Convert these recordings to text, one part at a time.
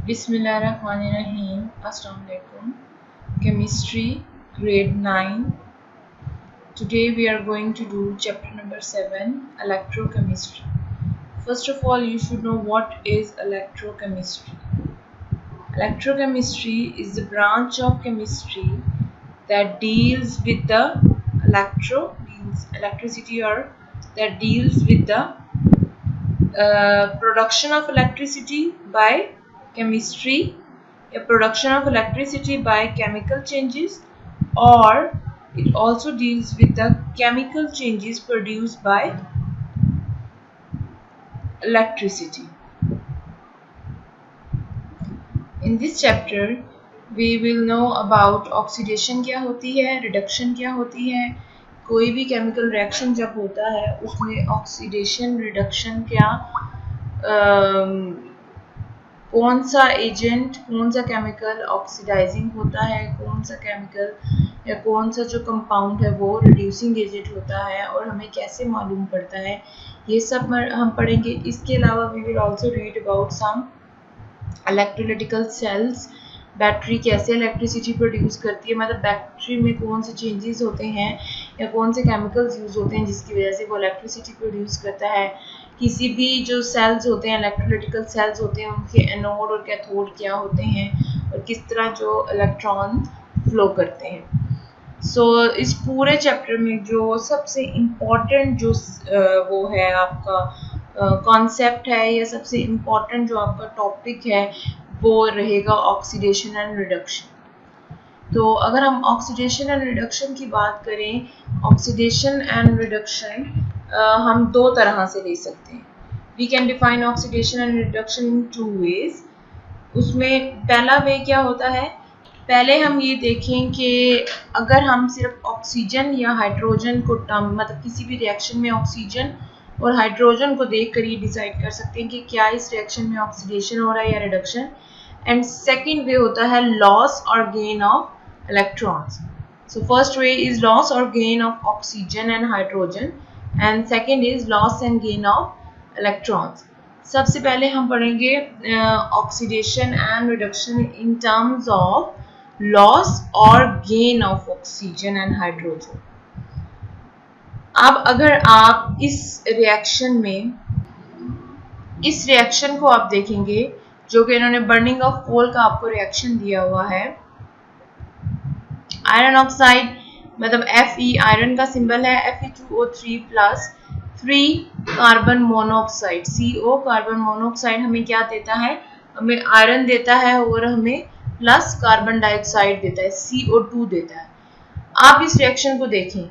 Bismillahirrahmanirrahim. Assalamu alaikum. Chemistry, grade 9. Today we are going to do chapter number 7, electrochemistry. First of all, you should know what is electrochemistry. Electrochemistry is the branch of chemistry that deals with the electricity, or that deals with the production of electricity by chemistry, a production of electricity by chemical changes, or it also deals with the chemical changes produced by electricity. In this chapter we will know about oxidation क्या होती है, reduction क्या होती है, कोई भी chemical reaction जब होता है उसमें ऑक्सीडेशन रिडक्शन क्या, कौन सा एजेंट, कौन सा केमिकल ऑक्सीडाइजिंग होता है, कौन सा केमिकल या कौन सा जो कंपाउंड है वो रिड्यूसिंग एजेंट होता है, और हमें कैसे मालूम पड़ता है, ये सब हम पढ़ेंगे. इसके अलावा we will also read about some electrolytic cells. Battery कैसे इलेक्ट्रिसिटी प्रोड्यूस करती है, मतलब बैटरी में कौन से चेंजेस होते हैं या कौन से केमिकल्स यूज होते हैं जिसकी वजह से वो इलेक्ट्रिसिटी प्रोड्यूस करता है. किसी भी जो सेल्स होते हैं, इलेक्ट्रोलिटिकल सेल्स होते हैं, उनके एनोड और कैथोड क्या होते हैं और किस तरह जो इलेक्ट्रॉन फ्लो करते हैं. इस पूरे चैप्टर में जो सबसे इम्पोर्टेंट जो वो है आपका कॉन्सेप्ट है या सबसे इम्पोर्टेंट जो आपका टॉपिक है वो रहेगा ऑक्सीडेशन एंड रिडक्शन. तो अगर हम ऑक्सीडेशन एंड रिडक्शन की बात करें, ऑक्सीडेशन एंड रिडक्शन हम दो तरह से ले सकते हैं. We can define oxidation and reduction in two ways. उसमें पहला वे क्या होता है, पहले हम ये देखें कि अगर हम सिर्फ ऑक्सीजन या हाइड्रोजन को मतलब किसी भी रिएक्शन में ऑक्सीजन और हाइड्रोजन को देखकर ये डिसाइड कर सकते हैं कि क्या इस रिएक्शन में ऑक्सीडेशन हो रहा है या रिडक्शन. एंड सेकंड वे होता है लॉस और gain of electrons. So first way is loss और gain of oxygen and hydrogen, and second is loss and gain of electrons. सबसे पहले हम पढ़ेंगे oxidation and reduction in terms of loss और gain of oxygen and hydrogen. अब अगर आप इस रिएक्शन को आप देखेंगे जो कि इन्होंने बर्निंग ऑफ कोल का आपको रिएक्शन दिया हुआ है. आयरन ऑक्साइड मतलब Fe आयरन का सिंबल है, Fe2O3 plus 3 carbon monoxide, CO carbon monoxide हमें क्या देता है, हमें आयरन देता है और हमें प्लस कार्बन डाइऑक्साइड देता है, CO2 देता है. आप इस रिएक्शन को देखें,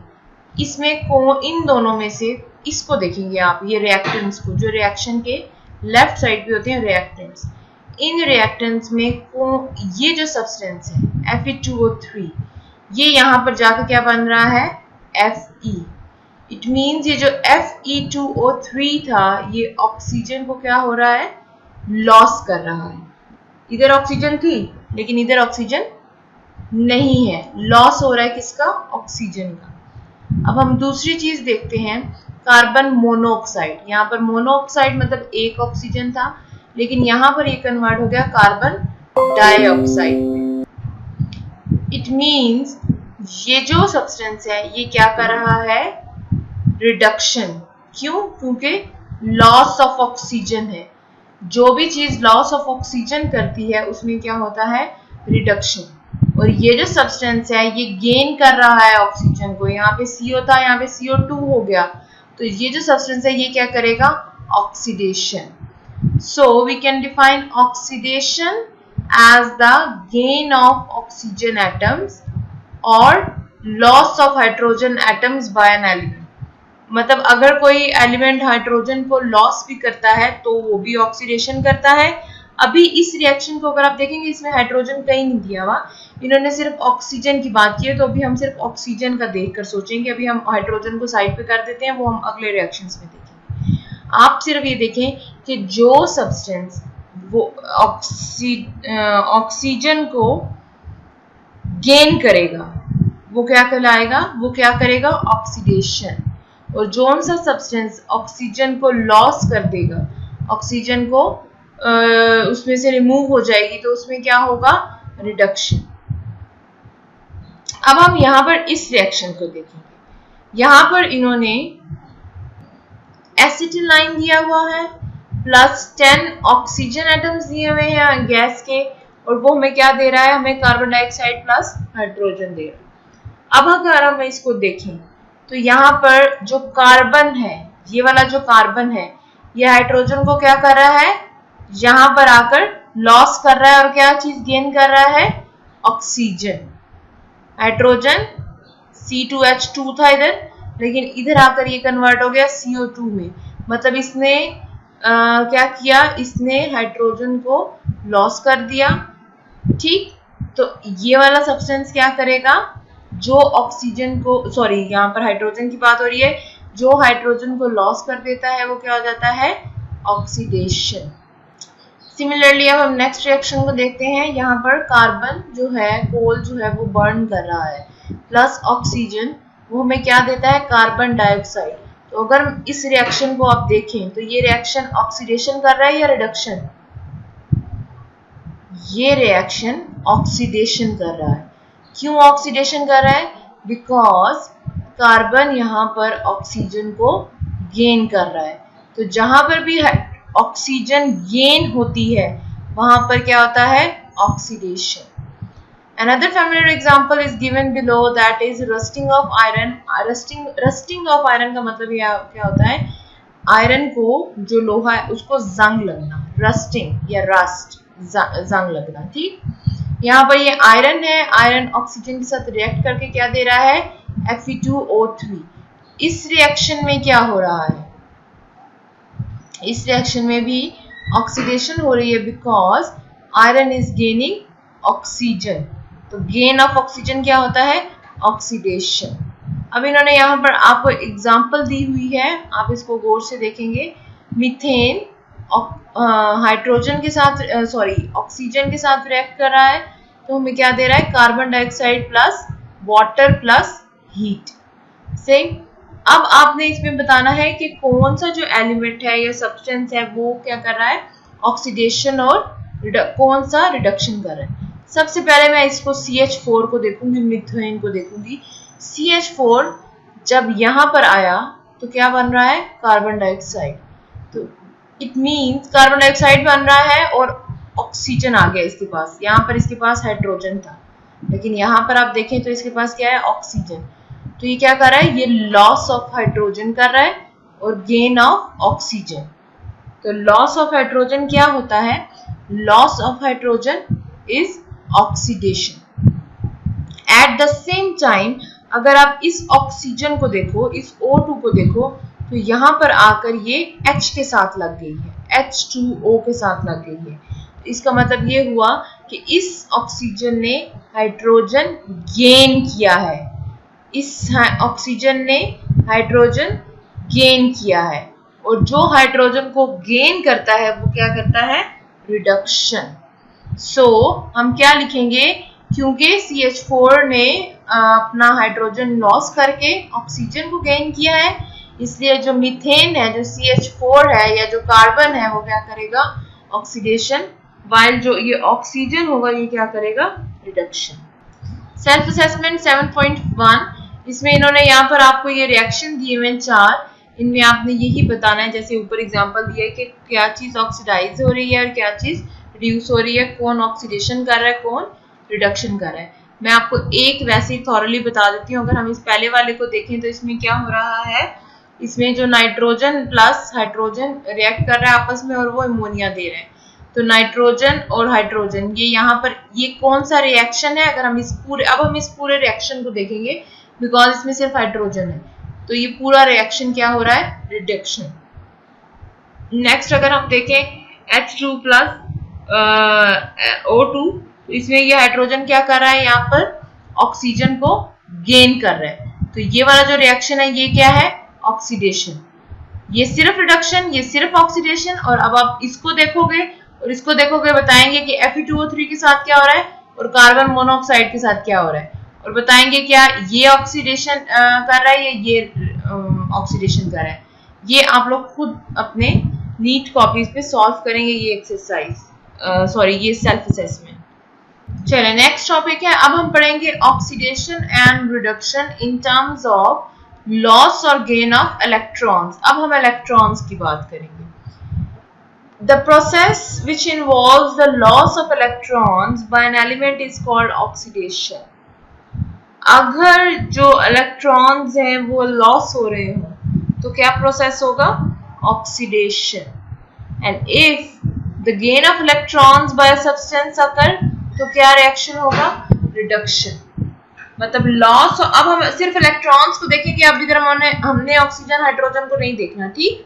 इसमें इन दोनों में से इसको देखेंगे आप, ये रिएक्टेंट्स को, जो रिएक्शन के लेफ्ट साइड पे होते हैं रिएक्टेंट्स. इन रिएक्टेंट्स में ये जो सब्सटेंस है Fe2O3, ये यहाँ पर जाकर क्या बन रहा है, Fe. इट मीन्स ये जो Fe2O3 था ये ऑक्सीजन को क्या हो रहा है, लॉस कर रहा है. इधर ऑक्सीजन थी लेकिन इधर ऑक्सीजन नहीं है, लॉस हो रहा है किसका, ऑक्सीजन का. अब हम दूसरी चीज देखते हैं, कार्बन मोनोऑक्साइड. यहाँ पर मोनोऑक्साइड मतलब एक ऑक्सीजन था, लेकिन यहाँ पर ये कन्वर्ट हो गया कार्बन डाइऑक्साइड में. इट मीन्स ये जो सब्सटेंस है ये क्या कर रहा है, रिडक्शन. क्यों, क्योंकि लॉस ऑफ ऑक्सीजन है. जो भी चीज लॉस ऑफ ऑक्सीजन करती है उसमें क्या होता है, रिडक्शन. और ये जो सब्सटेंस है ये गेन कर रहा है ऑक्सीजन को. यहाँ पे CO था, यहाँ पे CO2 हो गया, तो ये जो सब्सटेंस है ये क्या करेगा, oxidation. So we can define oxidation as the gain of oxygen atoms और loss of hydrogen atoms by an element. मतलब अगर कोई एलिमेंट हाइड्रोजन को लॉस भी करता है तो वो भी ऑक्सीडेशन करता है. अभी इस रिएक्शन को अगर आप देखेंगे इसमें हाइड्रोजन कहीं नहीं दिया हुआ, इन्होंने सिर्फ ऑक्सीजन की बात की है, तो अभी हम सिर्फ ऑक्सीजन का देखकर सोचेंगे. अभी हम हाइड्रोजन को साइड पे कर देते हैं, वो हम अगले रिएक्शंस में देखेंगे. आप सिर्फ ये देखें कि जो सब्सटेंस वो ऑक्सीजन को गेन करेगा वो क्या कहलाएगा, वो क्या करेगा, ऑक्सीडेशन. और जो सा सब्सटेंस ऑक्सीजन को लॉस कर देगा, ऑक्सीजन को उसमें से रिमूव हो जाएगी, तो उसमें क्या होगा, रिडक्शन। अब हम यहां पर इस रिएक्शन को देखेंगे। यहां पर इन्होंने एसिटिलाइन दिया हुआ है प्लस 10 ऑक्सीजन एटम्स दिए हुए हैं गैस के, और वो हमें क्या दे रहा है, हमें कार्बन डाइऑक्साइड प्लस हाइड्रोजन दे रहा है। अब अगर हम इसको देखें तो यहाँ पर जो कार्बन है, ये वाला जो कार्बन है, ये हाइड्रोजन को क्या कर रहा है, यहाँ पर आकर लॉस कर रहा है, और क्या चीज गेन कर रहा है, ऑक्सीजन। हाइड्रोजन C2H2 था इधर, लेकिन इधर आकर ये कन्वर्ट हो गया CO2 में, मतलब इसने क्या किया, इसने हाइड्रोजन को लॉस कर दिया। ठीक, तो ये वाला सब्सटेंस क्या करेगा, जो ऑक्सीजन को, सॉरी यहाँ पर हाइड्रोजन की बात हो रही है, जो हाइड्रोजन को लॉस कर देता है वो क्या हो जाता है, ऑक्सीडेशन। सिमिलरली अब हम नेक्स्ट रिएक्शन को देखते हैं। यहाँ पर कार्बन जो है, कोल जो है वो बर्न कर रहा है, प्लस ऑक्सीजन, वो हमें क्या देता है, कार्बन डाइऑक्साइड। तो अगर इस रिएक्शन को आप देखें तो ये रिएक्शन ऑक्सीडेशन कर रहा है या रिडक्शन, ये रिएक्शन ऑक्सीडेशन कर रहा है। क्यों ऑक्सीडेशन कर रहा है, बिकॉज कार्बन यहाँ पर ऑक्सीजन को गेन कर रहा है। तो जहां पर भी ऑक्सीजन गेन होती है वहां पर क्या होता है, oxidation. Another familiar example is given below, that is rusting of iron. Rusting of iron का मतलब ये क्या होता है, आयरन को, जो लोहा है उसको जंग लगना, रस्टिंग या रस्ट, जंग लगना। ठीक, यहाँ पर ये आयरन है, आयरन ऑक्सीजन के साथ रिएक्ट करके क्या दे रहा है, Fe2O3। इस रिएक्शन में क्या हो रहा है, इस रिएक्शन में भी ऑक्सीडेशन हो रही है, because iron is gaining oxygen. तो गेन ऑफ ऑक्सीजन क्या होता है, ऑक्सीडेशन। अब इन्होंने यहाँ पर आपको एग्जांपल दी हुई है, आप इसको गौर से देखेंगे। मीथेन हाइड्रोजन के साथ, सॉरी ऑक्सीजन के साथ रिएक्ट कर रहा है, तो हमें क्या दे रहा है, carbon dioxide plus water plus heat. से अब आपने इसमें बताना है कि कौन सा जो एलिमेंट है या सब्सटेंस है वो क्या कर रहा है, ऑक्सीडेशन, और कौन सा रिडक्शन कर रहा है। सबसे पहले मैं इसको CH4 को देखूंगी, मीथेन को देखूंगी। CH4 जब यहाँ पर आया तो क्या बन रहा है, कार्बन डाइऑक्साइड। तो इट मीन्स कार्बन डाइऑक्साइड बन रहा है और ऑक्सीजन आ गया इसके पास। यहाँ पर इसके पास हाइड्रोजन था, लेकिन यहाँ पर आप देखें तो इसके पास क्या है, ऑक्सीजन। तो ये क्या कर रहा है, ये लॉस ऑफ हाइड्रोजन कर रहा है और गेन ऑफ ऑक्सीजन। तो लॉस ऑफ हाइड्रोजन क्या होता है, loss of hydrogen is oxidation. At the same time अगर आप इस ऑक्सीजन को देखो, इस O2 को देखो, तो यहाँ पर आकर ये H के साथ लग गई है, H2O के साथ लग गई है। इसका मतलब ये हुआ कि इस ऑक्सीजन ने हाइड्रोजन गेन किया है, इस ऑक्सीजन ने हाइड्रोजन गेन किया है, और जो हाइड्रोजन को गेन करता है वो क्या करता है, रिडक्शन। सो हम क्या लिखेंगे, क्योंकि CH4 ने अपना हाइड्रोजन लॉस करके ऑक्सीजन को गेन किया है, इसलिए जो मीथेन है, जो CH4 है या जो कार्बन है, वो क्या करेगा, ऑक्सीडेशन, वाइल जो ये ऑक्सीजन होगा ये क्या करेगा, रिडक्शन। सेल्फ असेसमेंट 7.1, इसमें इन्होंने यहाँ पर आपको ये रिएक्शन दिए हुए 4, इनमें आपने यही बताना है, जैसे ऊपर एग्जांपल दिया है कि क्या चीज ऑक्सीडाइज हो रही है और क्या चीज रिड्यूस हो रही है, कौन ऑक्सीडेशन कर रहा है, कौन रिडक्शन कर रहा है। मैं आपको एक वैसे ही थॉरली बता देती हूँ। अगर हम इस पहले वाले को देखें तो इसमें क्या हो रहा है, इसमें जो नाइट्रोजन प्लस हाइड्रोजन रिएक्ट कर रहा है आपस में और वो अमोनिया दे रहे हैं। तो नाइट्रोजन और हाइड्रोजन, ये यहाँ पर ये कौन सा रिएक्शन है, अगर हम इस पूरे, अब हम इस पूरे रिएक्शन को देखेंगे बिकॉज इसमें सिर्फ हाइड्रोजन है, तो ये पूरा रिएक्शन क्या हो रहा है, रिडक्शन। नेक्स्ट अगर हम देखें H2 प्लस O2, इसमें ये हाइड्रोजन क्या कर रहा है, यहाँ पर ऑक्सीजन को गेन कर रहा है। तो ये वाला जो रिएक्शन है ये क्या है, ऑक्सीडेशन। ये सिर्फ रिडक्शन, ये सिर्फ ऑक्सीडेशन। और अब आप इसको देखोगे और इसको देखोगे, बताएंगे कि Fe2O3 के साथ क्या हो रहा है और कार्बन मोनोऑक्साइड के साथ क्या हो रहा है, और बताएंगे क्या ये ऑक्सीडेशन कर रहा है या ये ऑक्सीडेशन कर रहा है। ये आप लोग खुद अपने नीट कॉपीज पे सॉल्व करेंगे ये एक्सरसाइज, ये सेल्फ असेसमेंट। चलिए नेक्स्ट टॉपिक है, अब हम पढ़ेंगे oxidation and reduction in terms of loss और गेन ऑफ इलेक्ट्रॉन्स। अब हम इलेक्ट्रॉन्स की बात करेंगे। The process which involves the loss of electrons by an element is called oxidation. अगर जो इलेक्ट्रॉन्स हैं वो लॉस हो रहे हो तो क्या प्रोसेस होगा? Oxidation. And if the gain of electrons bye substance occur तो क्या रिएक्शन होगा? रिडक्शन। मतलब लॉस। अब हम सिर्फ इलेक्ट्रॉन्स को देखेंगे, अब इधर हमने ऑक्सीजन हाइड्रोजन को नहीं देखना, ठीक।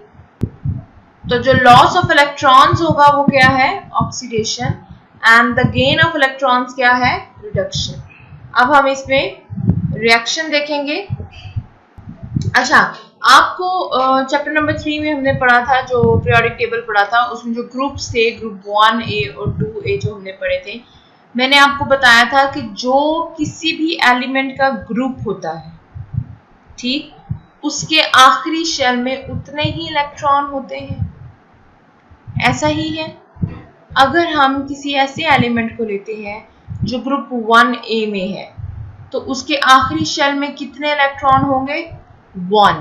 तो जो लॉस ऑफ इलेक्ट्रॉन्स होगा वो क्या है? Oxidation. And the gain of electrons क्या है? रिडक्शन। अब हम इसमें रिएक्शन देखेंगे। अच्छा, आपको चैप्टर नंबर 3 में हमने पढ़ा था, जो पीरियोडिक टेबल पढ़ा था, उसमें जो ग्रुप्स थे, ग्रुप 1A और 2A जो हमने पढ़े थे, मैंने आपको बताया था कि जो किसी भी एलिमेंट का ग्रुप होता है, ठीक, उसके आखिरी शेल में उतने ही इलेक्ट्रॉन होते हैं। ऐसा ही है अगर हम किसी ऐसे एलिमेंट को लेते हैं जो ग्रुप 1A में है, तो उसके आखिरी शेल में कितने इलेक्ट्रॉन होंगे? 1।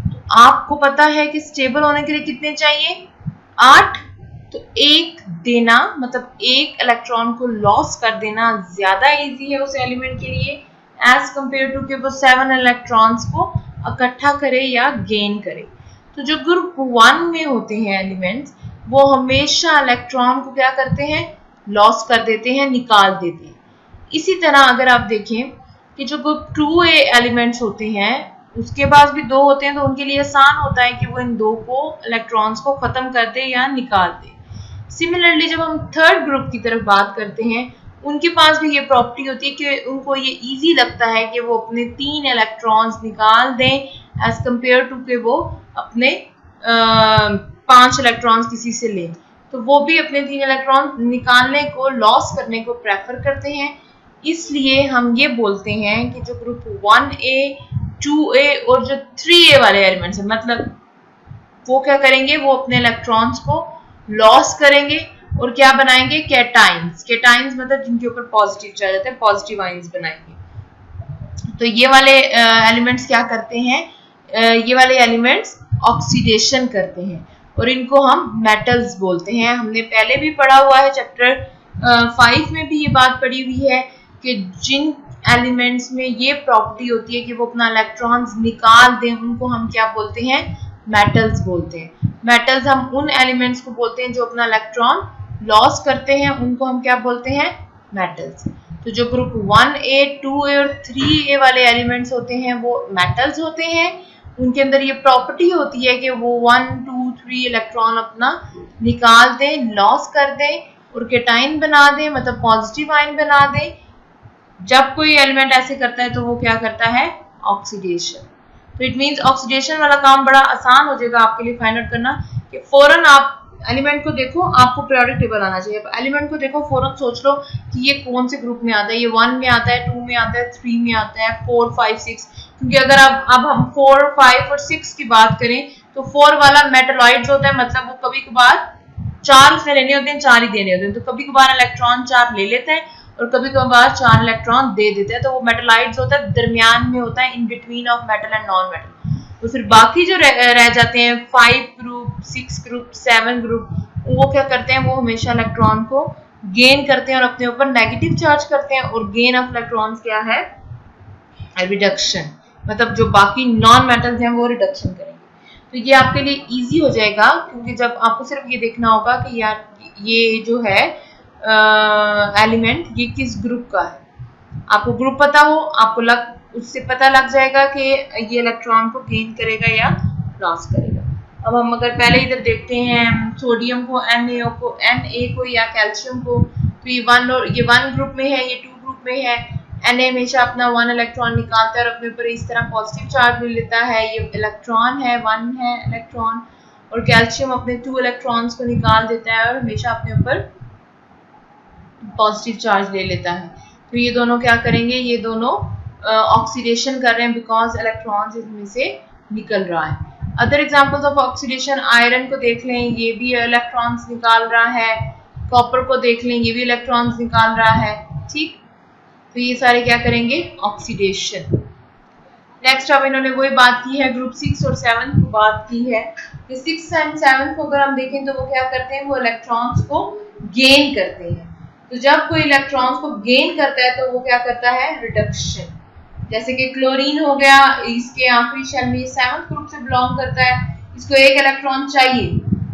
तो आपको पता है कि स्टेबल होने के लिए कितने चाहिए? 8। तो एक देना, मतलब एक इलेक्ट्रॉन को लॉस कर देना ज्यादा इजी है उस एलिमेंट के लिए एज कंपेयर टू कि वो 7 इलेक्ट्रॉन्स को इकट्ठा करे या गेन करे। तो जो ग्रुप 1 में होते हैं एलिमेंट्स, वो हमेशा इलेक्ट्रॉन को क्या करते हैं? लॉस कर देते हैं, निकाल देते हैं। इसी तरह अगर आप देखें कि जो ग्रुप 2A एलिमेंट्स होते हैं, उसके पास भी 2 होते हैं, तो उनके लिए आसान होता है कि वो इन 2 को इलेक्ट्रॉन्स को खत्म कर दे या निकाल दे। सिमिलरली जब हम थर्ड ग्रुप की तरफ बात करते हैं, उनके पास भी ये प्रॉपर्टी होती है कि उनको ये इजी लगता है कि वो अपने 3 इलेक्ट्रॉन्स निकाल दें एज कंपेयर टू के वो अपने 5 इलेक्ट्रॉन्स किसी से लें। तो वो भी अपने 3 इलेक्ट्रॉन निकालने को, लॉस करने को प्रेफर करते हैं। इसलिए हम ये बोलते हैं कि जो ग्रुप 1A, 2A और जो 3A वाले एलिमेंट्स हैं, मतलब वो क्या करेंगे? वो अपने इलेक्ट्रॉन्स को लॉस करेंगे और क्या बनाएंगे? कैटाइंस। कैटाइंस मतलब जिनके ऊपर पॉजिटिव चार्ज रहता है, पॉजिटिव आयंस बनाएंगे। तो ये वाले एलिमेंट्स क्या करते हैं? ये वाले एलिमेंट्स ऑक्सीडेशन करते हैं और इनको हम मेटल्स बोलते हैं। हमने पहले भी पढ़ा हुआ है, चैप्टर 5 में भी ये बात पढ़ी हुई है कि जिन एलिमेंट्स में ये प्रॉपर्टी होती है कि वो अपना इलेक्ट्रॉन्स निकाल दें, उनको हम क्या बोलते हैं? मेटल्स बोलते हैं। मेटल्स हम उन एलिमेंट्स को बोलते हैं जो अपना इलेक्ट्रॉन लॉस करते हैं, उनको हम क्या बोलते हैं? मेटल्स। तो जो ग्रुप 1A, 2A और 3A वाले एलिमेंट्स होते हैं वो मेटल्स होते हैं। उनके अंदर ये प्रॉपर्टी होती है कि वो 1, 2, 3 इलेक्ट्रॉन अपना निकाल दें, लॉस कर दें और कैटाइन बना दें, मतलब पॉजिटिव आयन बना दें। जब कोई एलिमेंट ऐसे करता है तो वो क्या करता है? ऑक्सीडेशन। तो इट मींस ऑक्सीडेशन वाला काम बड़ा आसान हो जाएगा आपके लिए फाइंड आउट करना कि फौरन आप एलिमेंट को देखो, आपको पीरियोडिक टेबल आना चाहिए। एलिमेंट को देखो, फौरन सोच लो कि ये कौन से ग्रुप में आता है। ये 1 में आता है, 2 में आता है, 3 में आता है, 4, 5, 6। क्योंकि अगर अब हम 4, 5 और 6 की बात करें तो 4 वाला मेटलॉइड्स होता है, मतलब वो कभी कभार 4 उसने लेने होते हैं, 4 ही देने होते हैं। तो कभी कभार इलेक्ट्रॉन 4 ले लेते हैं और कभी कभार 4 इलेक्ट्रॉन दे देते हैं। तो वो मेटलॉइड्स होता है, दरमियान में होता है, in between of metal and non metal. तो फिर बाकी जो रह जाते हैं 5 ग्रुप, 6 ग्रुप, 7 ग्रुप, वो क्या करते हैं? वो हमेशा इलेक्ट्रॉन को गेन करते हैं और अपने ऊपर नेगेटिव चार्ज करते हैं। और गेन ऑफ इलेक्ट्रॉन्स क्या है? रिडक्शन। मतलब जो बाकी नॉन मेटल्स हैं वो रिडक्शन करेंगे। तो ये आपके लिए इजी हो जाएगा, क्योंकि जब आपको सिर्फ ये देखना होगा कि यार ये जो है एलिमेंट ये किस ग्रुप का है। आपको ग्रुप पता हो, आपको उससे पता लग जाएगा कि ये इलेक्ट्रॉन को गेन करेगा या लॉस करेगा। अब हम अगर पहले इधर देखते हैं सोडियम को, Na को या कैल्शियम को, तो ये 1 ग्रुप में है, ये 2 ग्रुप में है। Na हमेशा अपना 1 इलेक्ट्रॉन निकालता है और अपने ऊपर इस तरह पॉजिटिव चार्ज ले लेता है। ये इलेक्ट्रॉन है, 1 है इलेक्ट्रॉन। और कैल्शियम अपने 2 इलेक्ट्रॉन्स को निकाल देता है और हमेशा अपने ऊपर पॉजिटिव चार्ज ले लेता है। तो ये दोनों क्या करेंगे? ये दोनों ऑक्सीडेशन कर रहे हैं बिकॉज इलेक्ट्रॉन्स इसमें से निकल रहा है। Other examples of oxidation, iron को देख लें, ये भी इलेक्ट्रॉन्स निकाल रहा है, कॉपर को देख लें, ये भी इलेक्ट्रॉन्स निकाल रहा है, ठीक। तो ये सारे क्या करेंगे, ऑक्सीडेशन। नेक्स्ट अब इन्होंने वही बात की है, ग्रुप 6 और 7 को बात की है कि 6 एंड 7 को अगर हम देखें तो वो क्या करते हैं, वो इलेक्ट्रॉन्स को गेन करते हैं। तो जब कोई इलेक्ट्रॉन्स को गेन करता है तो वो क्या करता है, रिडक्शन। जैसे कि क्लोरीन हो गया, इसके आखिरी शेल में 7th ग्रुप से बिलोंग करता है, इसको एक इलेक्ट्रॉन चाहिए,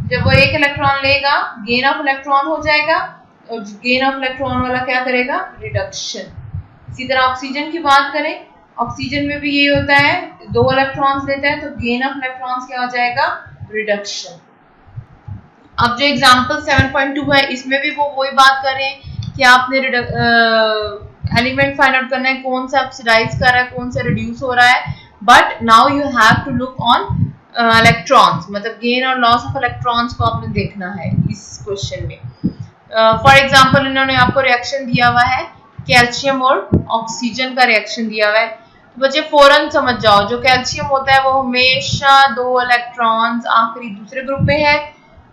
जब वो एक इलेक्ट्रॉन लेगा गेन ऑफ इलेक्ट्रॉन हो जाएगा, और गेन ऑफ इलेक्ट्रॉन वाला क्या करेगा, रिडक्शन। इसी तरह ऑक्सीजन की बात करें, ऑक्सीजन में भी ये होता है, 2 इलेक्ट्रॉन्स लेता है तो गेन ऑफ इलेक्ट्रॉन्स क्या हो जाएगा, रिडक्शन। अब जो एग्जांपल 7.2 है इसमें भी वो वही बात कर रहे हैं कि आपने एलिमेंट फाइंड आउट करना है, कौन सा ऑक्सीडाइज कर रहा है, कौन सा रिड्यूस हो रहा है, but now you have to look on electrons, मतलब गेन और लॉस ऑफ इलेक्ट्रॉन्स को आपने देखना है इस क्वेश्चन में। फॉर एग्जांपल इन्होंने आपको रिएक्शन दिया हुआ है, कैल्शियम और ऑक्सीजन का रिएक्शन दिया हुआ है, तो बच्चे फौरन समझ जाओ, जो कैल्शियम होता है वो हमेशा 2 इलेक्ट्रॉन्स आखिरी दूसरे ग्रुप में है,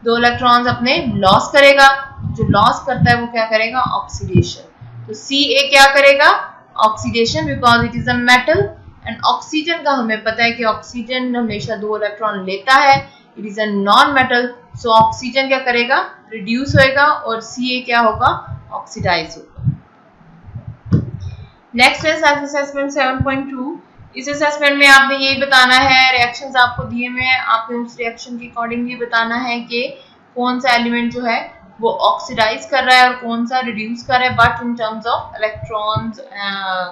2 इलेक्ट्रॉन्स अपने लॉस करेगा, जो लॉस करता है वो क्या करेगा, ऑक्सीडेशन। तो Ca क्या करेगा, oxidation, because it is a metal. And oxygen का हमें पता है कि ऑक्सीजन हमेशा 2 इलेक्ट्रॉन लेता है, it is a non metal, so oxygen क्या करेगा, रिड्यूस होएगा, और Ca क्या होगा, ऑक्सीडाइज होगा। नेक्स्ट है सेल्फ असेसमेंट 7.2। इस असेसमेंट में आपने यही बताना है, रिएक्शंस आपको दिए हुए हैं, आपने उस रिएक्शन के अकॉर्डिंगली बताना है कि कौन सा एलिमेंट जो है वो ऑक्सीडाइज कर रहा है और कौन सा रिड्यूस कर रहा है, but in terms of electrons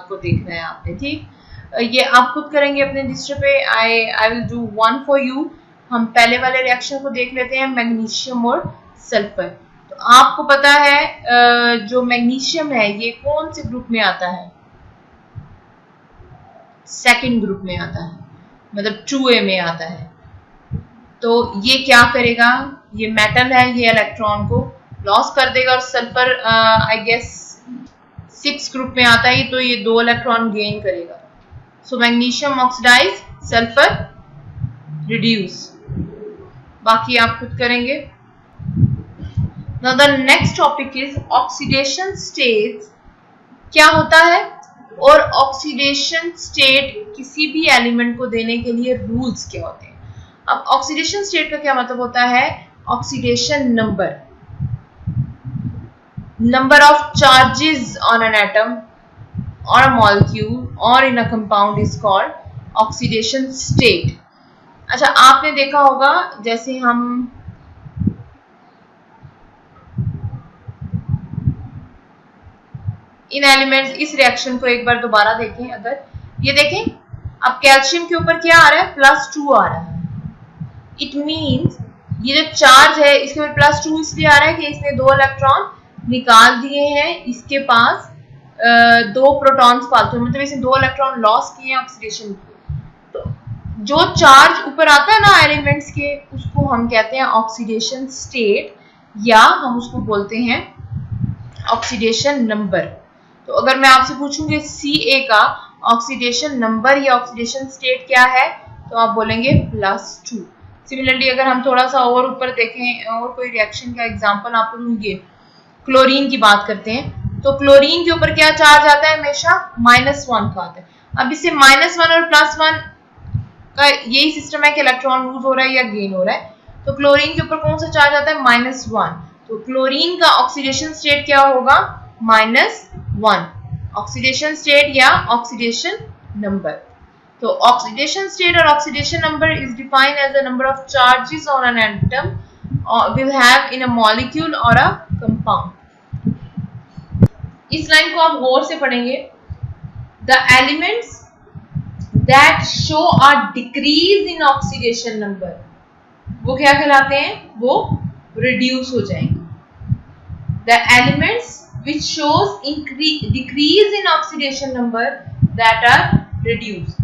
को देखना है आपने, ठीक। ये आप खुद करेंगे अपने रजिस्टर पे, I will do one for you. हम पहले वाले रिएक्शन को देख लेते हैं, मैग्नीशियम और सल्फर। तो आपको पता है जो मैग्नीशियम है ये कौन से ग्रुप में आता है, सेकंड ग्रुप में आता है, मतलब 2A में आता है। तो ये क्या करेगा, ये मेटल है, ये इलेक्ट्रॉन को लॉस कर देगा, और सल्फर आई गेस 6 ग्रुप में आता है, तो ये 2 इलेक्ट्रॉन गेन करेगा। सो मैग्नीशियम ऑक्सीडाइज, सल्फर रिड्यूस, बाकी आप खुद करेंगे। Now the next topic is oxidation states क्या होता है, और ऑक्सीडेशन स्टेट किसी भी एलिमेंट को देने के लिए रूल्स क्या होते हैं। अब ऑक्सीडेशन स्टेट का क्या मतलब होता है, oxidation number, number of charges on an atom or a molecule or in a compound is called oxidation state। अच्छा, आपने देखा होगा, जैसे हम इन एलिमेंट्स, इस रिएक्शन को एक बार दोबारा देखें, अगर ये देखें, अब कैल्शियम के ऊपर क्या आ रहा है, +2 आ रहा है। इट मीन्स ये जो चार्ज है इसके ऊपर +2 इसलिए आ रहा है कि इसने 2 इलेक्ट्रॉन निकाल दिए हैं, इसके पास 2 प्रोटॉन्स फालतू, मतलब इसने 2 इलेक्ट्रॉन लॉस किए हैं ऑक्सीडेशन के। तो जो चार्ज ऊपर आता है ना एलिमेंट्स के, उसको हम कहते हैं ऑक्सीडेशन स्टेट, या हम उसको बोलते हैं ऑक्सीडेशन नंबर। तो अगर मैं आपसे पूछूंगी Ca का ऑक्सीडेशन नंबर या ऑक्सीडेशन स्टेट क्या है, तो आप बोलेंगे +2। सिमिलरली अगर हम थोड़ा सा और ऊपर देखें, और कोई रिएक्शन का एग्जांपल आप लोग क्लोरीन की बात करते हैं, तो क्लोरीन के ऊपर क्या चार्ज आता है, हमेशा -1 का आता है। अब इससे -1 और +1 का यही सिस्टम है कि इलेक्ट्रॉन लूज हो रहा है या गेन हो रहा है। तो क्लोरीन के ऊपर कौन सा चार्ज आता है, -1, तो क्लोरीन का ऑक्सीडेशन स्टेट क्या होगा, -1, ऑक्सीडेशन स्टेट या ऑक्सीडेशन नंबर। तो ऑक्सीडेशन स्टेट और oxidation number is defined as the number of charges on an atom will have in a molecule or a compound। इस लाइन को आप गौर से पढ़ेंगे, the elements that show a decrease in oxidation number वो क्या कहलाते हैं, वो reduce हो जाएंगे। the elements which shows decrease in oxidation number that are reduced,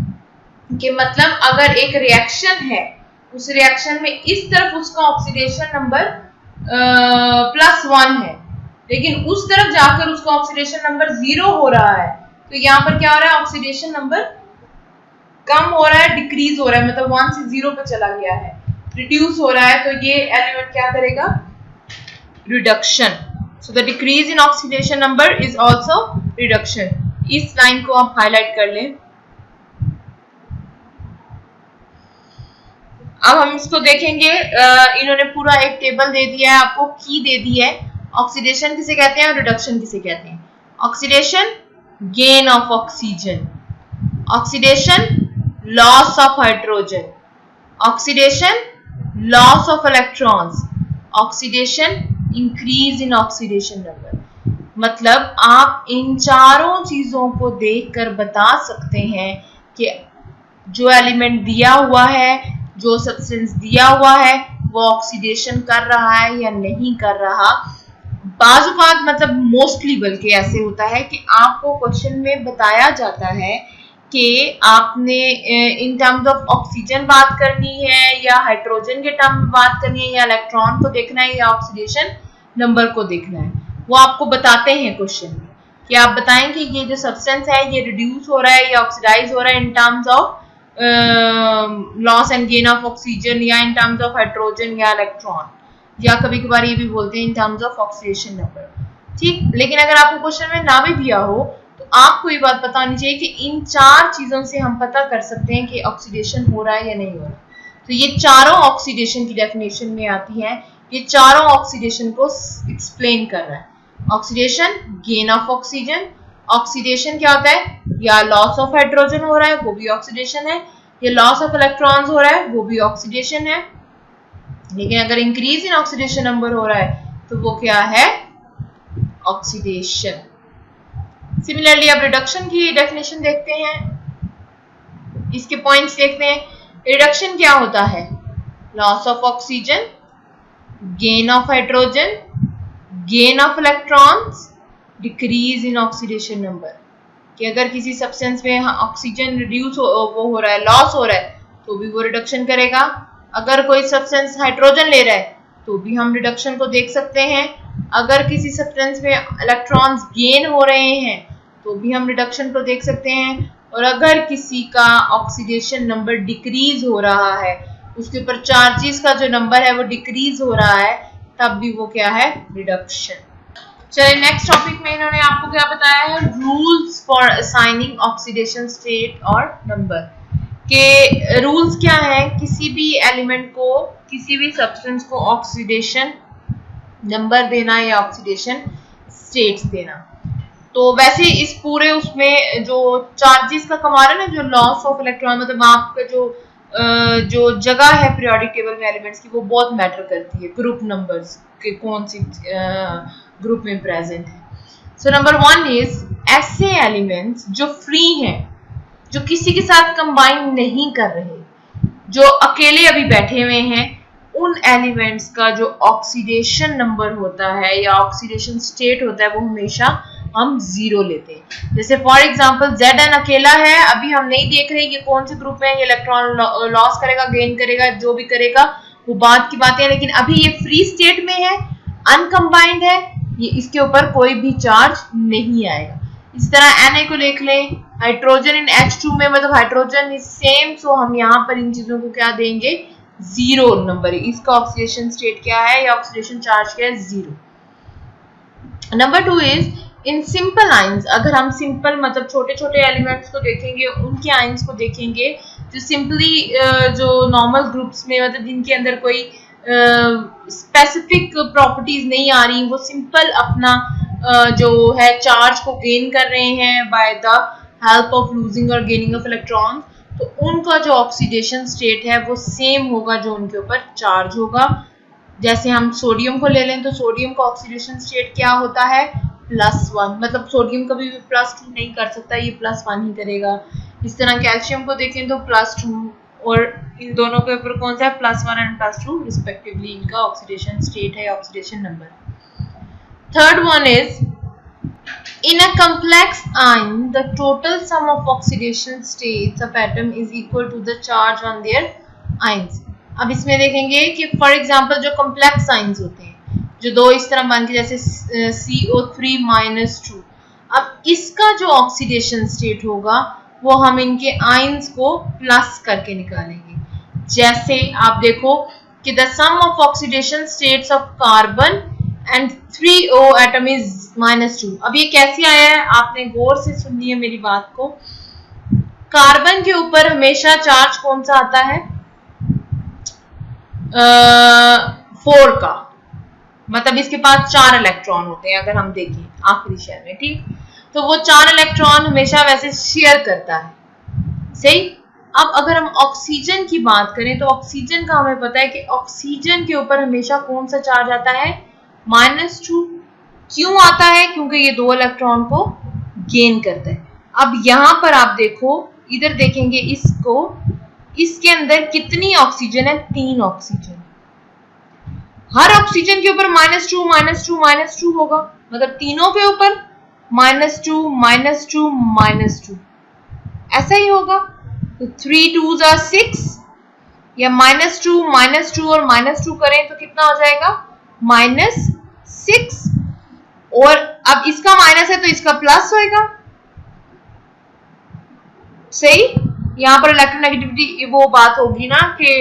कि मतलब अगर एक रिएक्शन है, उस रिएक्शन में इस तरफ उसका ऑक्सीडेशन नंबर +1 है, लेकिन उस तरफ जाकर उसका ऑक्सीडेशन नंबर 0 हो रहा है, तो यहाँ पर क्या हो रहा है, ऑक्सीडेशन नंबर कम हो रहा है, डिक्रीज हो रहा है, मतलब 1 से 0 पे चला गया है, रिड्यूस हो रहा है, तो ये एलिमेंट क्या करेगा, reduction. So the decrease in oxidation number is also reduction. इस लाइन को आप हाईलाइट कर लें। अब हम इसको देखेंगे, इन्होंने पूरा एक टेबल दे दिया है आपको, की दे दी है। ऑक्सीडेशन किसे कहते हैं और रिडक्शन किसे कहते हैं? Oxidation gain of oxygen, oxidation loss of hydrogen, oxidation loss of electrons, oxidation increase in oxidation number. मतलब आप इन चारों चीजों को देखकर बता सकते हैं कि जो एलिमेंट दिया हुआ है, जो सब्सटेंस दिया हुआ है, वो ऑक्सीडेशन कर रहा है या नहीं कर रहा। बाजुकात मतलब मोस्टली बल्कि ऐसे होता है कि आपको क्वेश्चन में बताया जाता है कि आपने इन टर्म्स ऑफ ऑक्सीजन बात करनी है या हाइड्रोजन के टर्म में बात करनी है या इलेक्ट्रॉन को देखना है या ऑक्सीडेशन नंबर को देखना है। वो आपको बताते हैं क्वेश्चन में कि आप बताएं कि ये जो सब्सटेंस है ये रिड्यूस हो रहा है या ऑक्सीडाइज हो रहा है इन terms of loss and gain of oxygen या इन टर्म्स ऑफ हाइड्रोजन या इलेक्ट्रॉन, या कभी कभार ये भी बोलते हैं इन टर्म्स ऑफ ऑक्सीडेशन नंबर। ठीक, लेकिन अगर आपको क्वेश्चन में ना भी दिया हो तो आपको ये बात पता होनी चाहिए कि इन चार चीजों से हम पता कर सकते हैं कि ऑक्सीडेशन हो रहा है या नहीं हो रहा। तो ये चारों ऑक्सीडेशन की डेफिनेशन में आती है, ये चारों ऑक्सीडेशन को एक्सप्लेन कर रहा है। Oxidation gain of oxygen, oxidation क्या होता है, या लॉस ऑफ हाइड्रोजन हो रहा है वो भी ऑक्सीडेशन है, या लॉस ऑफ इलेक्ट्रॉन्स हो रहा है वो भी ऑक्सीडेशन है। लेकिन अगर इंक्रीज इन ऑक्सीडेशन नंबर हो रहा है तो वो क्या है, ऑक्सीडेशन। सिमिलरली अब रिडक्शन की डेफिनेशन देखते हैं, इसके पॉइंट्स देखते हैं। रिडक्शन क्या होता है, loss of oxygen, gain of hydrogen, gain of electrons, decrease in oxidation number. कि अगर किसी सब्सटेंस में ऑक्सीजन रिड्यूस वो हो रहा है, लॉस हो रहा है, तो भी वो रिडक्शन करेगा। अगर कोई सब्सटेंस हाइड्रोजन ले रहा है तो भी हम रिडक्शन को देख सकते हैं। अगर किसी सब्सटेंस में इलेक्ट्रॉन्स गेन हो रहे हैं तो भी हम रिडक्शन को देख सकते हैं। और अगर किसी का ऑक्सीडेशन नंबर डिक्रीज हो रहा है, उसके ऊपर चार्जेस का जो नंबर है वो डिक्रीज हो रहा है, तब भी वो क्या है, रिडक्शन। चलिए नेक्स्ट टॉपिक में इन्होंने आपको क्या बताया है, rules for assigning oxidation state और नंबर। के रूल्स क्या है, किसी भी एलिमेंट को, किसी भी सब्सटेंस को ऑक्सीडेशन नंबर देना या ऑक्सीडेशन स्टेट्स देना। तो वैसे इस पूरे उसमें जो चार्जेस का कमा रहा है ना, जो लॉस ऑफ इलेक्ट्रॉन, मतलब आपका जो जगह है पीरियोडिक टेबल में एलिमेंट्स की, वो बहुत मैटर करती है ग्रुप नंबर्स के कौन सी ग्रुप में प्रेजेंट है। सो नंबर 1 इज ऐसे एलिमेंट्स जो फ्री हैं, जो किसी के साथ कंबाइन नहीं कर रहे, जो अकेले अभी बैठे हुए हैं, उन एलिमेंट्स का जो ऑक्सीडेशन नंबर होता है या ऑक्सीडेशन स्टेट होता है वो हमेशा हम 0 लेते हैं। जैसे फॉर एग्जांपल Zn अकेला है, अभी हम नहीं देख रहे ये कौन से ग्रुप में, ये इलेक्ट्रॉन लॉस करेगा, गेन करेगा, जो भी करेगा वो बात की बातें हैं, लेकिन अभी ये फ्री स्टेट में है, अनकंबाइंड है, ये इसके ऊपर कोई भी चार्ज नहीं आएगा। इस तरह Na को देख लें, हाइड्रोजन इन H2 में, मतलब हाइड्रोजन इज सेम, सो हम यहाँ पर इन चीजों को क्या देंगे, 0 नंबर। इसका ऑक्सीडेशन स्टेट क्या है या ऑक्सीडेशन चार्ज क्या है, 0। Number 2 is in simple ions. अगर हम सिंपल मतलब छोटे छोटे एलिमेंट्स को देखेंगे, उनके आइंस को देखेंगे जो सिंपली जो नॉर्मल ग्रुप्स में, मतलब जिनके अंदर कोई स्पेसिफिक प्रॉपर्टीज नहीं आ रही, वो सिंपल अपना जो है चार्ज को गेन कर रहे हैं by the help of losing और गेनिंग ऑफ इलेक्ट्रॉन्स, तो उनका जो ऑक्सीडेशन स्टेट है वो सेम होगा जो उनके ऊपर चार्ज होगा। जैसे हम सोडियम को ले लें तो सोडियम का ऑक्सीडेशन स्टेट क्या होता है, +1, मतलब सोडियम कभी भी +2 नहीं कर सकता, ये +1 ही करेगा। इस तरह कैल्शियम को देखें तो +2, और इन दोनों के ऊपर कौन सा है, +1 एंड +2 रिस्पेक्टिवली, इनका ऑक्सीडेशन स्टेट है, oxidation number. Third one is in a complex ion the total sum of oxidation states of atom is equal to the charge on their ions। अब इसमें देखेंगे कि फॉर एग्जांपल जो complex ions होते हैं, जो दो इस तरह बन के, जैसे CO3 - 2, अब इसका जो ऑक्सीडेशन स्टेट होगा वो हम इनके आयंस को प्लस करके निकालेंगे। जैसे आप देखो कि the sum of oxidation states of carbon and 3O atom is -2। अब ये कैसे आया है, आपने गौर से सुननी है मेरी बात को। कार्बन के ऊपर हमेशा चार्ज कौन सा आता है, 4 का, मतलब इसके पास 4 इलेक्ट्रॉन होते हैं अगर हम देखें आखिरी शेल में, ठीक। तो वो 4 इलेक्ट्रॉन हमेशा वैसे शेयर करता है, सही। अब अगर हम ऑक्सीजन की बात करें तो ऑक्सीजन का हमें पता है कि ऑक्सीजन के ऊपर हमेशा कौन सा चार्ज आता है, -2। क्यों आता है, क्योंकि ये 2 इलेक्ट्रॉन को गेन करता है। अब यहां पर आप देखो, इधर देखेंगे इसको, इसके अंदर कितनी ऑक्सीजन है, 3 ऑक्सीजन। हर ऑक्सीजन के ऊपर -2 -2 -2 होगा, मतलब तीनों के ऊपर -2 -2 -2, ऐसा ही होगा। तो 3 2s are 6, या -2 -2 और -2 करें तो कितना हो जाएगा, -6। और अब इसका माइनस है तो इसका प्लस होएगा, सही। यहां पर इलेक्ट्रोनेगेटिविटी वो बात होगी ना कि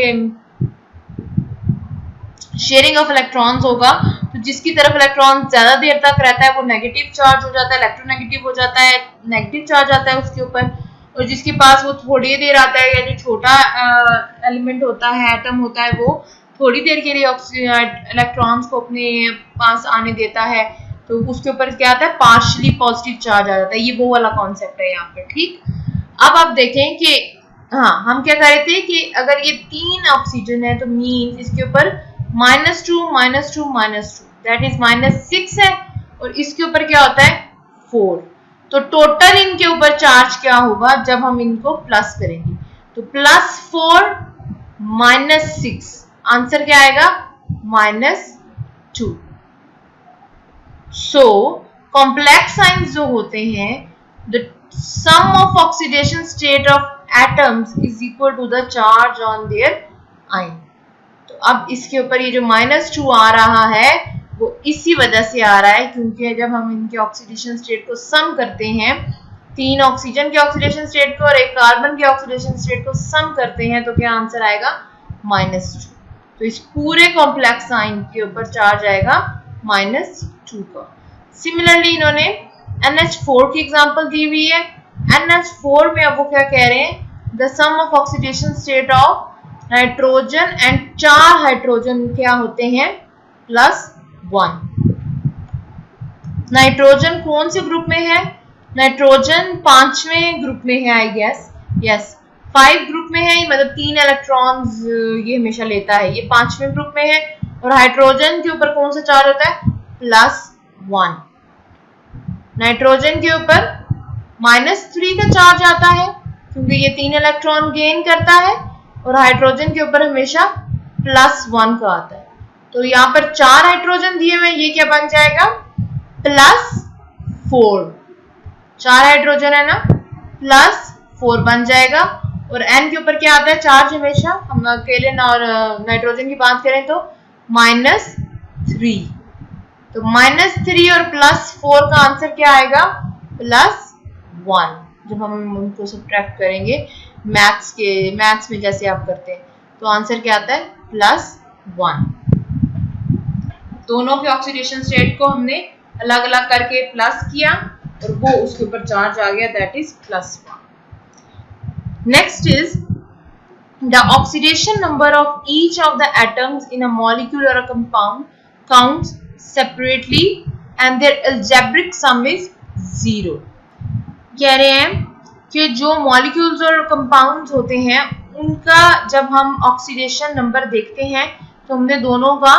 शेयरिंग ऑफ इलेक्ट्रॉन्स होगा, तो जिसकी तरफ इलेक्ट्रॉन ज्यादा देर तक रहता है वो नेगेटिव चार्ज हो जाता है, इलेक्ट्रोनेगेटिव हो जाता है, नेगेटिव चार्ज आता है उसके ऊपर। और जिसके पास वो थोड़ी देर आता है, या जो छोटा एलिमेंट होता है, एटम होता है, वो थोड़ी देर के लिए इलेक्ट्रॉन्स को अपने पास आने देता है, तो उसके ऊपर क्या आता है, पार्शियली पॉजिटिव चार्ज आ जाता है। ये वो वाला कॉन्सेप्ट है यहाँ पर, ठीक। अब आप देखें कि हाँ, हम क्या कर रहे थे कि अगर ये 3 ऑक्सीजन है तो मीन इसके ऊपर -2 -2 -2 दैट इज -6 है, और इसके ऊपर क्या होता है, 4। तो टोटल इनके ऊपर चार्ज क्या होगा जब हम इनको प्लस करेंगे, तो +4 -6, आंसर क्या आएगा, -2। सो कॉम्प्लेक्स साइंस जो होते हैं, the sum of oxidation state of atoms is equal to the charge on their ion. तो अब इसके ऊपर ये जो -2 आ रहा है वो इसी वजह से आ रहा है, क्योंकि जब हम इनके ऑक्सीडेशन स्टेट को सम करते हैं, 3 ऑक्सीजन के ऑक्सीडेशन स्टेट को और 1 कार्बन के ऑक्सीडेशन स्टेट को सम करते हैं, तो क्या आंसर आएगा, -2। तो इस पूरे कॉम्प्लेक्स आयन के ऊपर चार्ज आएगा -2 का। सिमिलरली इन्होंने NH4 की एग्जांपल दी हुई है। NH4 में अब वो क्या कह रहे हैं, the sum of oxidation state of nitrogen and 4 hydrogen क्या होते हैं, +1। नाइट्रोजन कौन से ग्रुप में है, नाइट्रोजन 5वें ग्रुप में है, आई गेस, यस 5 ग्रुप में है, मतलब 3 इलेक्ट्रॉन्स ये हमेशा लेता है, ये 5वें ग्रुप में है। और हाइड्रोजन के ऊपर कौन सा चार्ज होता है, +1। नाइट्रोजन के ऊपर -3 का चार्ज आता है, क्योंकि ये 3 इलेक्ट्रॉन गेन करता है, और हाइड्रोजन के ऊपर हमेशा +1 का आता है। तो यहाँ पर 4 हाइड्रोजन दिए हुए, ये क्या बन जाएगा, +4। 4 हाइड्रोजन है ना, +4 बन जाएगा। और N के ऊपर क्या आता है चार्ज हमेशा, हम अकेले और नाइट्रोजन की बात करें तो -3। तो -3 और +4 का आंसर क्या आएगा, +1। जब हम उनको सब्ट्रैक्ट करेंगे मैथ्स में जैसे आप करते हैं, तो आंसर क्या आता है, +1। दोनों के ऑक्सीडेशन स्टेट को हमने अलग अलग करके प्लस किया और वो उसके ऊपर चार्ज आ गया, that is +1। Next is the oxidation number of each of the atoms in a molecule और a compound counts separately and their algebraic sum is 0। कह रहे हैं कि जो मॉलिक्यूल्स और कंपाउंड्स होते हैं उनका जब हम ऑक्सीडेशन नंबर देखते हैं तो हमने दोनों का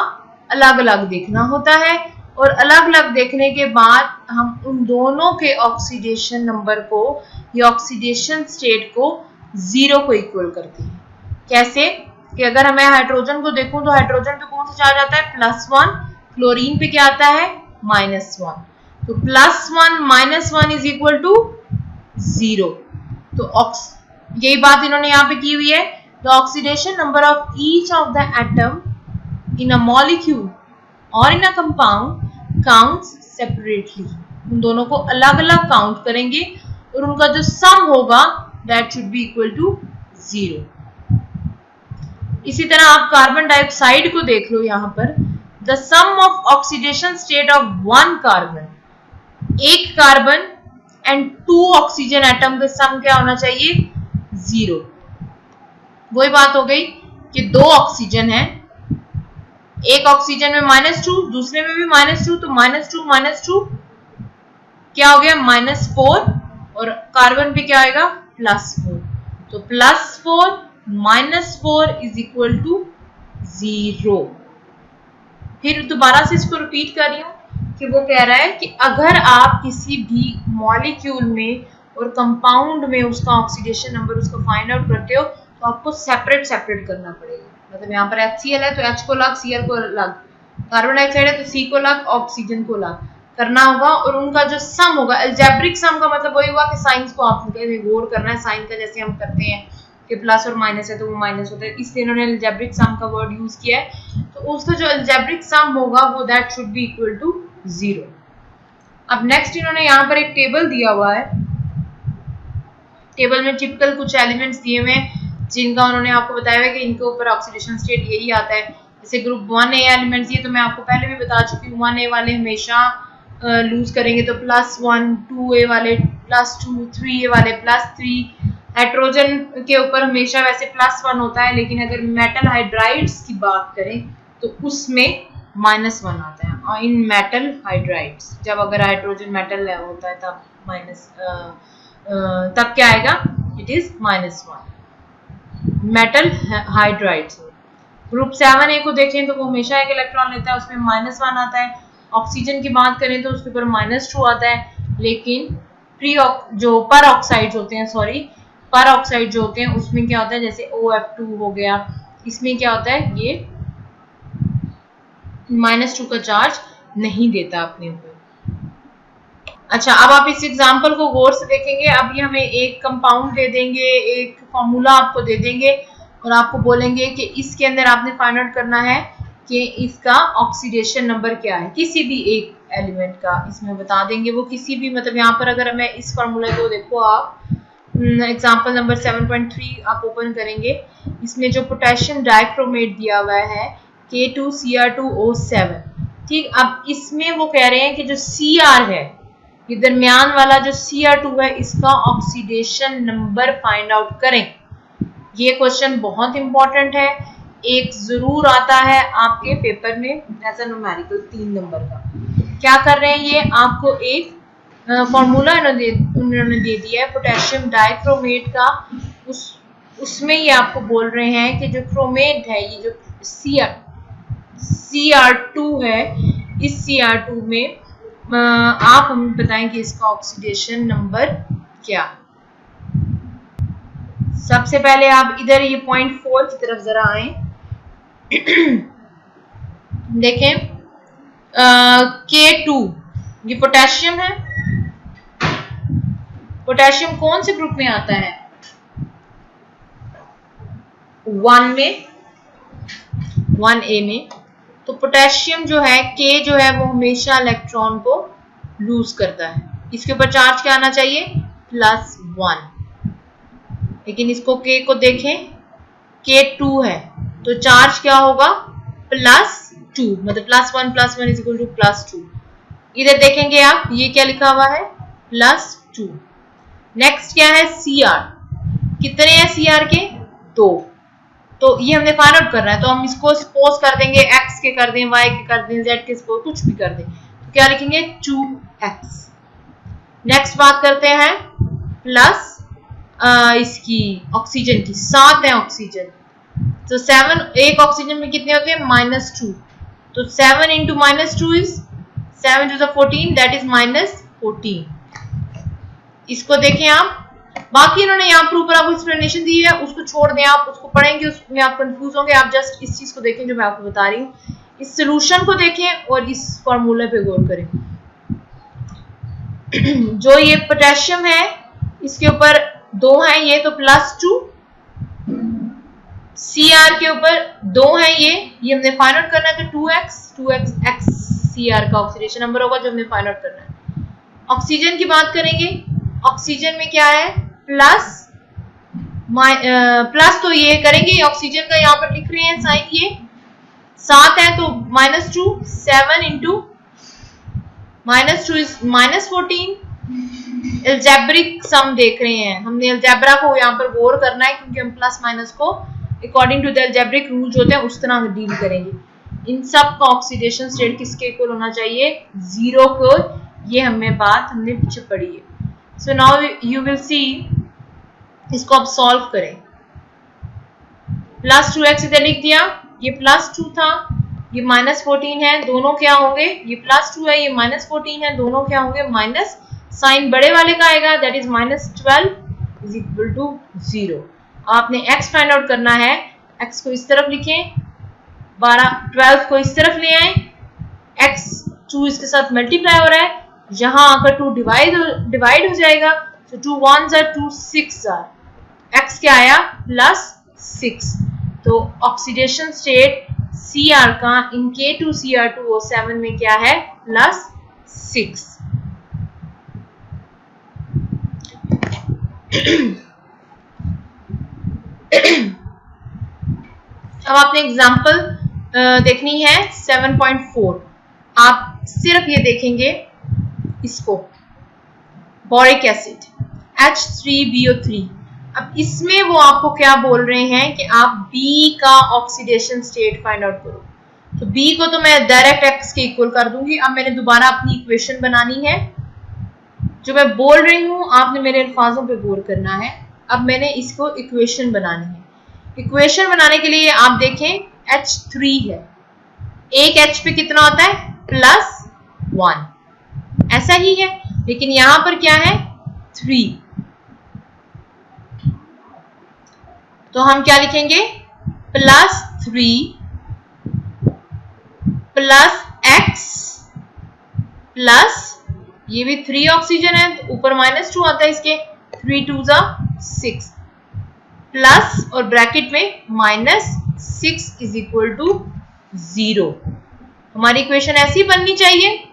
अलग अलग देखना होता है, और अलग अलग देखने के बाद हम उन दोनों के ऑक्सीडेशन नंबर को या ऑक्सीडेशन स्टेट को 0 को इक्वल करते हैं। कैसे कि अगर मैं हाइड्रोजन को देखूं तो हाइड्रोजन पे कौन सा चार्ज आता है, +1, क्लोरीन पे क्या आता है, -1। तो +1 -1 इज इक्वल टू 0। तो यही बात इन्होंने यहाँ पे की हुई है, the oxidation number of each of the atom in a molecule or in a compound counts separately। उन दोनों को अलग अलग काउंट करेंगे और उनका जो सम होगा that should be equal to 0। इसी तरह आप कार्बन डाइऑक्साइड को देख लो यहाँ पर, the sum of oxidation state of one carbon, एक कार्बन एंड 2 ऑक्सीजन एटम का सम क्या होना चाहिए? 0। वही बात हो गई कि 2 ऑक्सीजन है, एक ऑक्सीजन में -2, दूसरे में भी -2, तो -2 क्या हो गया? -4, और कार्बन पे क्या आएगा? +4, तो +4 -4 इज इक्वल टू 0। फिर दोबारा से इसको रिपीट कर रही हूँ कि वो कह रहा है कि अगर आप किसी भी मॉलिक्यूल में और कंपाउंड में उसका ऑक्सीडेशन नंबर उसका फाइंड आउट करते हो तो आपको सेपरेट करना पड़ेगा। मतलब यहाँ पर HCl है तो H को अलग, Cl को अलग, कार्बन डाइऑक्साइड है तो C को अलग, ऑक्सीजन को अलग करना होगा, और उनका जो सम होगा, अलजेब्रिक सम का मतलब वही हुआ कि साइंस को आपने गौर करना है, साइन का जैसे हम करते हैं कि प्लस और माइनस है तो वो माइनस होता है, इसलिए इन्होंने अलजेब्रिक सम का वर्ड यूज किया है। तो उसका जो अलजेब्रिक सम होगा वो that should be equal to 0। अब नेक्स्ट इन्होंने यहाँ पर एक टेबल दिया हुआ है, टेबल में टिपिकल कुछ एलिमेंट्स दिए हुए हैं जिनका उन्होंने आपको बताया है कि इनके ऊपर ऑक्सीडेशन स्टेट यही आता है। जैसे ग्रुप 1A एलिमेंट्स दिए, तो मैं आपको पहले भी बता चुकी हूँ 1A वाले हमेशा लूज करेंगे तो +1, 2A वाले +2, 3A वाले +3, हाइड्रोजन के ऊपर हमेशा वैसे +1 होता है, लेकिन अगर मेटल हाइड्राइड्स की बात करें तो उसमें -1 आता है। और इन मेटल हाइड्राइड्स जब अगर हाइड्रोजन मेटल होता है तब क्या आएगा? It is -1 metal hydrides. Group 7A को देखें तो वो हमेशा एक इलेक्ट्रॉन लेता है, उसमें -1 आता है। ऑक्सीजन की बात करें तो उसके ऊपर -2 आता है, लेकिन जो पर ऑक्साइड्स होते हैं, पर ऑक्साइड जो होते हैं उसमें क्या होता है? जैसे OF2 हो गया, इसमें क्या होता है? ये -2 का चार्ज नहीं देता अपने ऊपर। अच्छा, अब आप इस एग्जांपल को गौर से देखेंगे। अब ये हमें एक कंपाउंड दे देंगे, एक फॉर्मूला आपको दे देंगे और आपको बोलेंगे कि इसके अंदर आपने फाइंड आउट करना है कि इसका ऑक्सीडेशन नंबर क्या है, किसी भी एक एलिमेंट का इसमें बता देंगे। वो किसी भी, मतलब यहाँ पर अगर मैं इस फार्मूला को देखो, आप एग्जांपल नंबर 7.3 आप ओपन करेंगे, इसमें जो पोटेशियम डाइक्रोमेट दिया हुआ है K2Cr2O7, ठीक। अब इसमें वो कह रहे हैं कि जो Cr है, ये दरमियान वाला जो Cr2 है, इसका ऑक्सीडेशन नंबर फाइंड आउट करें। ये क्वेश्चन बहुत इंपॉर्टेंट है, एक जरूर आता है आपके पेपर में एज अ न्यूमेरिकल 3 नंबर का। क्या कर रहे हैं ये? आपको एक फॉर्मूला उन्होंने दे दिया है पोटेशियम डाइक्रोमेट का, उसमें ये आपको बोल रहे हैं कि जो क्रोमेट है, ये जो Cr2 है, इस Cr2 में आप हमें बताएं कि इसका ऑक्सीडेशन नंबर क्या। सबसे पहले आप इधर ये पॉइंट 4 की तरफ जरा आए, देखें K2 ये पोटेशियम है। पोटेशियम कौन से ग्रुप में आता है? 1A में। तो पोटेशियम जो है, K जो है, वो हमेशा इलेक्ट्रॉन को लूज करता है। इसके ऊपर चार्ज क्या आना चाहिए? +1। लेकिन इसको K को देखें, K2 है तो चार्ज क्या होगा? +2, मतलब +1 इज इक्वल टू +2। इधर देखेंगे आप, ये क्या लिखा हुआ है? +2। नेक्स्ट क्या है? Cr। कितने हैं Cr के? 2। तो ये हमने फाइंड आउट करना है, तो हम इसको सपोज कर देंगे x के कर दें, y के कर दें, z के सपोज कुछ भी कर दें, तो क्या लिखेंगे? 2x। नेक्स्ट बात करते हैं प्लस इसकी ऑक्सीजन की, 7 है ऑक्सीजन, तो 7, एक ऑक्सीजन में कितने होते हैं? -2, तो 7 into -2 is 7 to the 14, that is -14। इसको देखें आप, बाकी इन्होंने यहाँ पर ऊपर आपको एक्सप्लेनेशन दी है, उसको छोड़ दें, आप उसको पढ़ेंगे, उसमें आप कंफ्यूज होंगे। आप जस्ट इस चीज को देखें जो मैं आपको बता रही हूँ, इस सोल्यूशन को देखें और इस फॉर्मूले पे गौर करें। जो ये पोटेशियम है, इसके ऊपर 2 है ये, तो +2, Cr के ऊपर 2 है ये हमने फाइंड आउट करना है, तो 2x Cr का ऑक्सीडेशन नंबर होगा जो हमने फाइंड आउट करना है। ऑक्सीजन की बात करेंगे, ऑक्सीजन में क्या है? प्लस तो ये करेंगे, ऑक्सीजन का यहाँ पर लिख रहे हैं साइन, ये 7 है तो -2, 7 इंटू -2 इज -14। एल्जेब्रिक सम देख रहे हैं, हमने एल्जेब्रा को यहाँ पर गौर करना है क्योंकि हम प्लस माइनस को according to the algebraic rule होते हैं उस तरह डील करेंगे। इन सब का ऑक्सीडेशन स्टेट किसके इक्वल होना चाहिए? 0 को। ये हमें बात हमने पीछे पढ़ी है। So now you will see, इसको अब सॉल्व करें। प्लस 2x इधर लिख दिया, ये +2 था, ये -14 है, दोनों क्या होंगे? ये +2 है, ये -14 है, दोनों क्या होंगे? माइनस, साइन बड़े वाले का आएगा, that is -12 is equal to 0। आपने x फाइंड आउट करना है, x को इस तरफ लिखें, 12 को इस तरफ ले आए, x 2 इसके साथ मल्टीप्लाई हो रहा है, यहां आकर 2 डिवाइड हो जाएगा, तो 2 1s are 2 6s are, x क्या आया? +6। तो ऑक्सीडेशन स्टेट Cr का इन K2Cr2O7 में क्या है? +6। अब आपने एग्जांपल देखनी है 7.4। आप सिर्फ ये देखेंगे इसको, बोरिक एसिड H3BO3। अब इसमें वो आपको क्या बोल रहे हैं कि आप B का ऑक्सीडेशन स्टेट फाइंड आउट करो। तो B को तो मैं डायरेक्ट X के इक्वल कर दूंगी। अब मैंने दोबारा अपनी इक्वेशन बनानी है, जो मैं बोल रही हूं आपने मेरे अल्फाजों पे गौर करना है। अब मैंने इसको इक्वेशन बनानी है। इक्वेशन बनाने के लिए आप देखें H3 है, एक H पे कितना होता है? +1, ऐसा ही है, लेकिन यहां पर क्या है? 3। तो हम क्या लिखेंगे? +3 प्लस x प्लस, ये भी 3 ऑक्सीजन है तो ऊपर -2 आता है इसके, 3 2s are 6 प्लस और ब्रैकेट में -6 इज इक्वल टू 0। हमारी इक्वेशन ऐसी बननी चाहिए।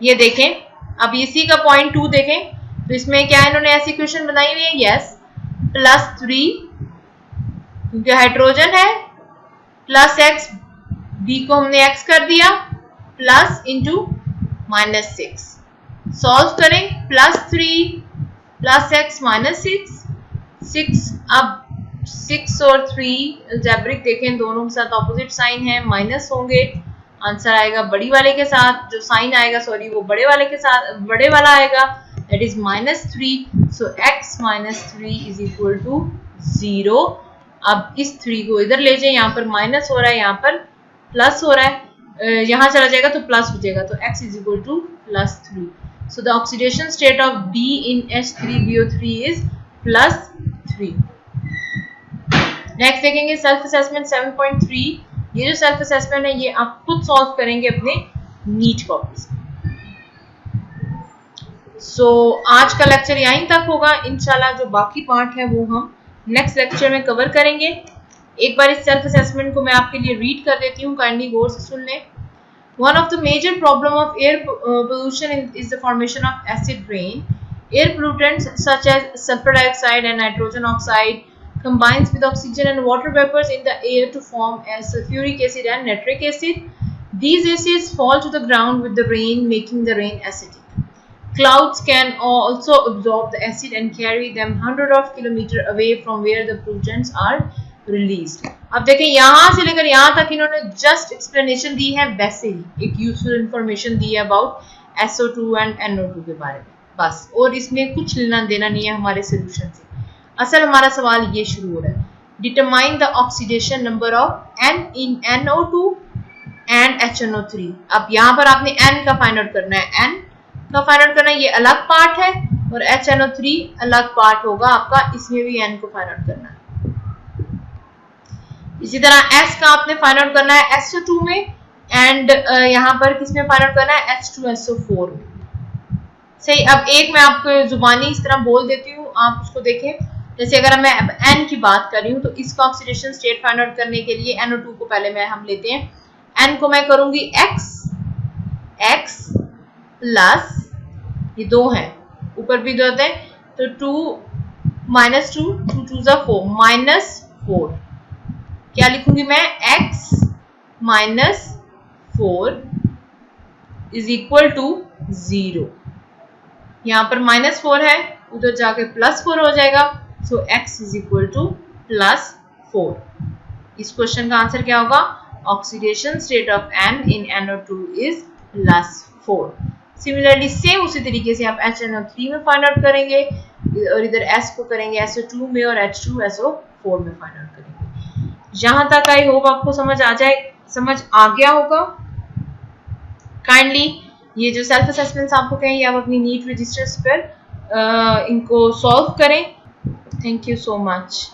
ये देखें, अब इसी का पॉइंट 2 देखें, तो इसमें क्या इन्होंने ऐसी इक्वेशन बनाई हुई है? यस, +3 क्योंकि हाइड्रोजन है, प्लस x, b को हमने x कर दिया, प्लस इंटू -6। सॉल्व करें, +3 प्लस x -6। अब 6 और 3 अलजेब्रिक देखें, दोनों के साथ ऑपोजिट साइन है, माइनस होंगे, आंसर आएगा बड़ी वाले के साथ, जो साइन आएगा सॉरी वो बड़े वाले के साथ, बड़े वाला आएगा, that is -3। So x -3 is equal to 0। अब इस 3 को इधर ले जाए, यहाँ पर माइनस हो रहा है, यहाँ पर प्लस हो रहा है, यहाँ चला जाएगा तो प्लस हो जाएगा, तो x is equal to +3। So the oxidation state of B in H3BO3 is +3। Next देखेंगे सेल्फ असेसमेंट 7.3। ये जो सेल्फ असेसमेंट है ये आप खुद सॉल्व करेंगे अपने नीट कॉपी से। सो आज का लेक्चर यहीं तक होगा, इंशाल्लाह जो बाकी पार्ट है वो हम नेक्स्ट लेक्चर में कवर करेंगे। एक बार इस सेल्फ असेसमेंट को मैं आपके लिए रीड कर देती हूँ, काइंडली गौर से सुन लें। One of the major problem of air pollution is the formation of acid rain. Air pollutants such as sulfur dioxide and nitrogen oxide combines with oxygen and water vapors in the air to form as sulfuric acid and nitric acid. These acids fall to the ground with the rain, making the rain acidic. Clouds can also absorb the acid and carry them hundreds of kilometers away from where the pollutants are released. अब देखें यहाँ से लेकर यहाँ तक इन्होंने just explanation दी है, वैसे ही एक यूजफुल इंफॉर्मेशन दी है अबाउट SO2 एंड NO2 के बारे में, बस, और इसमें कुछ लेना देना नहीं है हमारे सोल्यूशन से। असल हमारा सवाल ये शुरू हो रहा है, determine the oxidation number of N in NO2 and HNO3। अब यहाँ पर आपने N का फाइंड आउट करना है, N का फाइंड आउट करना है, ये अलग पार्ट है, और HNO3 अलग पार्ट होगा आपका, इसमें भी N को फाइंड आउट करना है। इसी तरह S का आपने फाइंड आउट करना है SO2 में, एंड यहाँ पर किसमें फाइंड आउट करना है? H2SO4 में। सही, अब एक मैं आपको जुबानी इस तरह बोल देती हूँ, आप उसको देखें। जैसे अगर मैं अब N की बात कर रही हूँ, तो इसका ऑक्सीडेशन स्टेट फाइंड आउट करने के लिए NO2 को पहले हम लेते हैं, N को मैं करूंगी X प्लस, ये 2 है, ऊपर भी 2 होते हैं, तो 2 -2 2 2 ज़ा 4 -4 क्या लिखूंगी मैं x -4 इज इक्वल टू 0। यहाँ पर -4 है, उधर जाके +4 हो जाएगा, सो x इज इक्वल टू +4। इस क्वेश्चन का आंसर क्या होगा? Oxidation state of N in NO2 is +4। Similarly same उसी तरीके से आप HNO3 में फाइंड आउट करेंगे और इधर S को करेंगे SO2 में और H2SO4 में फाइंड आउट करेंगे। जहां तक आई होप आपको समझ आ गया होगा। काइंडली ये जो सेल्फ असेसमेंट्स आपको कहें ये आप अपनी नीट रजिस्टर्स पर इनको सॉल्व करें। Thank you so much.